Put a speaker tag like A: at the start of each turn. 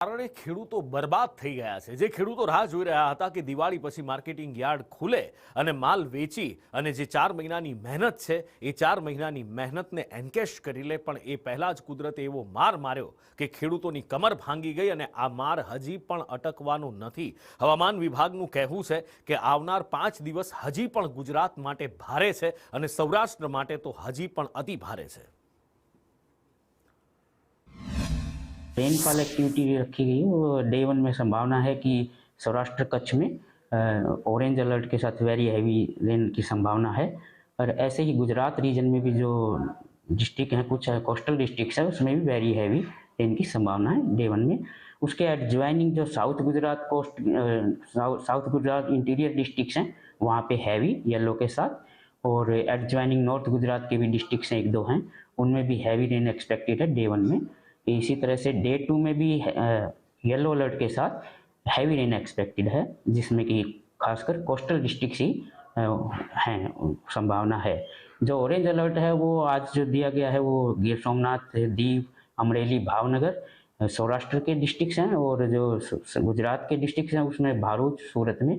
A: કારણે ખેડૂતો બરબાદ થઈ ગયા છે। જે ખેડૂતો રાહ જોઈ રહ્યા હતા કે દિવાળી પછી માર્કેટિંગ યાર્ડ ખુલે અને માલ વેચી અને જે 4 મહિનાની મહેનત છે એ 4 મહિનાની મહેનતને એન્કેશ કરી લે, પણ એ પહેલા જ કુદરતે એવો માર માર્યો કે ખેડૂતોની કમર ભાંગી ગઈ અને આ માર હજી પણ અટકવાનો નથી। હવામાન વિભાગનું કહેવું છે કે આવનાર 5 દિવસ હજી પણ ગુજરાત માટે ભારે છે અને સૌરાષ્ટ્ર માટે તો હજી પણ અતિ ભારે છે।
B: रेनफॉल एक्टिविटी रखी गई है वो डे 1 में संभावना है कि सौराष्ट्र कच्छ में ऑरेंज अलर्ट के साथ वेरी हैवी रेन की संभावना है। और ऐसे ही गुजरात रीजन में भी जो डिस्ट्रिक्ट हैं, कुछ कोस्टल डिस्ट्रिक्ट है, उसमें भी वेरी हैवी रेन की संभावना है डे 1 में। उसके एडजॉइनिंग जो south Gujarat coast south Gujarat interior district हैं वहाँ पे हैवी येलो के साथ, और एडजॉइनिंग नॉर्थ गुजरात के भी डिस्ट्रिक्ट हैं, 1-2 हैं, उनमें भी हैवी रेन एक्सपेक्टेड है डे 1 में। इसी तरह से डे 2 में भी येलो अलर्ट के साथ हैवी रेन एक्सपेक्टेड है, जिसमें कि खासकर कोस्टल डिस्ट्रिक्ट ही हैं संभावना है। जो ऑरेंज अलर्ट है वो आज जो दिया गया है वो गिर सोमनाथ, दीव, अमरेली, भावनगर सौराष्ट्र के डिस्ट्रिक्ट हैं, और जो गुजरात के डिस्ट्रिक्ट हैं उसमें भरूच, सूरत में